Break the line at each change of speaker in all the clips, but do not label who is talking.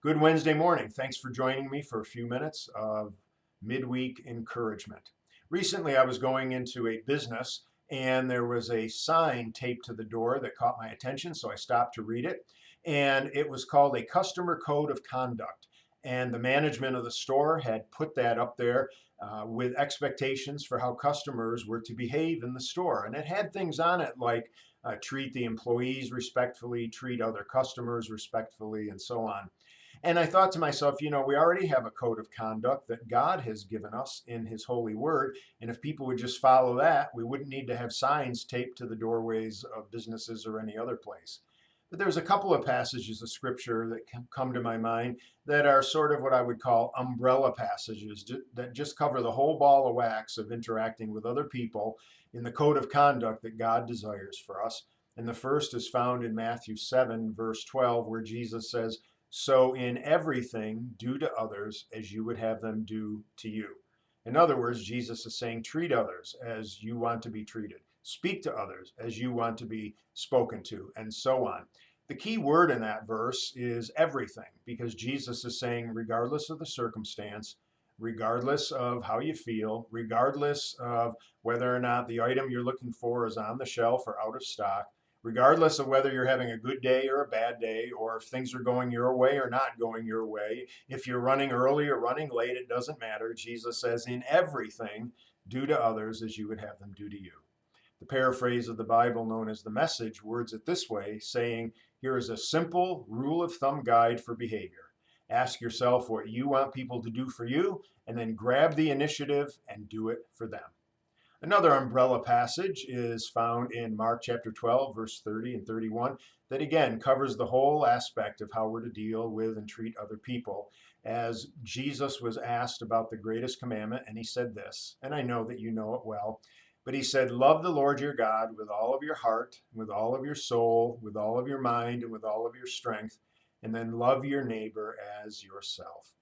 Good Wednesday morning. Thanks for joining me for a few minutes of midweek encouragement. Recently, I was going into a business and there was a sign taped to the door that caught my attention, so I stopped to read it. And it was called a customer code of conduct. And the management of the store had put that up there with expectations for how customers were to behave in the store. And it had things on it like treat the employees respectfully, treat other customers respectfully, and so on. And I thought to myself, we already have a code of conduct that God has given us in His holy word. And if people would just follow that, we wouldn't need to have signs taped to the doorways of businesses or any other place. But there's a couple of passages of scripture that come to my mind that are sort of what I would call umbrella passages that just cover the whole ball of wax of interacting with other people in the code of conduct that God desires for us. And the first is found in Matthew 7, verse 12, where Jesus says, "So in everything, do to others as you would have them do to you." In other words, Jesus is saying, treat others as you want to be treated. Speak to others as you want to be spoken to, and so on. The key word in that verse is everything, because Jesus is saying, regardless of the circumstance, regardless of how you feel, regardless of whether or not the item you're looking for is on the shelf or out of stock, regardless of whether you're having a good day or a bad day, or if things are going your way or not going your way, if you're running early or running late, it doesn't matter. Jesus says, in everything, do to others as you would have them do to you. The paraphrase of the Bible known as the Message words it this way, saying, here is a simple rule of thumb guide for behavior. Ask yourself what you want people to do for you, and then grab the initiative and do it for them. Another umbrella passage is found in Mark chapter 12, verse 30 and 31, that again covers the whole aspect of how we're to deal with and treat other people. As Jesus was asked about the greatest commandment, and he said this, and I know that you know it well, but he said, love the Lord your God with all of your heart, with all of your soul, with all of your mind, and with all of your strength, and then love your neighbor as yourself.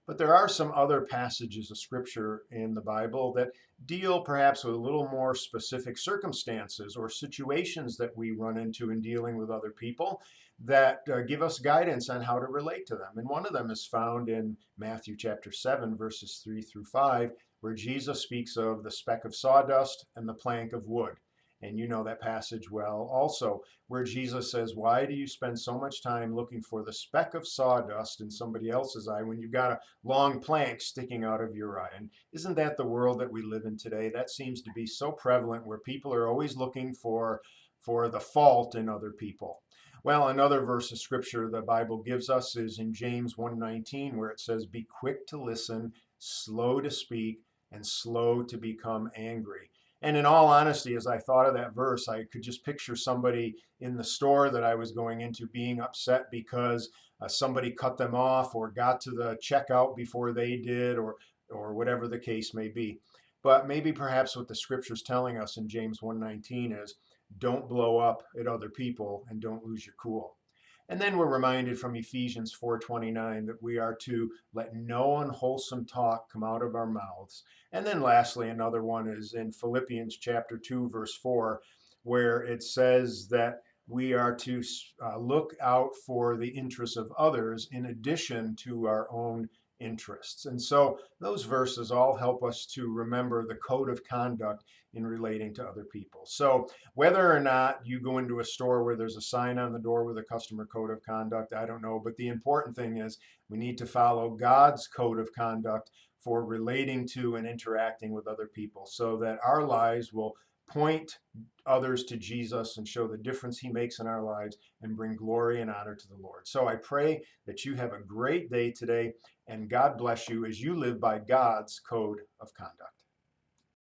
But there are some other passages of scripture in the Bible that deal perhaps with a little more specific circumstances or situations that we run into in dealing with other people that give us guidance on how to relate to them. And one of them is found in Matthew chapter 7, verses 3 through 5, where Jesus speaks of the speck of sawdust and the plank of wood. And you know that passage well also, where Jesus says, why do you spend so much time looking for the speck of sawdust in somebody else's eye when you've got a long plank sticking out of your eye? And isn't that the world that we live in today? That seems to be so prevalent, where people are always looking for the fault in other people. Well, another verse of scripture the Bible gives us is in James 1:19, where it says, be quick to listen, slow to speak, and slow to become angry. And in all honesty, as I thought of that verse, I could just picture somebody in the store that I was going into being upset because somebody cut them off or got to the checkout before they did, or whatever the case may be. But maybe perhaps what the scripture's telling us in James 1:19 is, don't blow up at other people and don't lose your cool. And then we're reminded from Ephesians 4:29 that we are to let no unwholesome talk come out of our mouths. And then lastly, another one is in Philippians chapter 2, verse 4, where it says that we are to look out for the interests of others in addition to our own interests. And so those verses all help us to remember the code of conduct in relating to other people. So whether or not you go into a store where there's a sign on the door with a customer code of conduct, I don't know. But the important thing is we need to follow God's code of conduct for relating to and interacting with other people, so that our lives will point others to Jesus and show the difference he makes in our lives and bring glory and honor to the Lord. So I pray that you have a great day today, and God bless you as you live by God's code of conduct.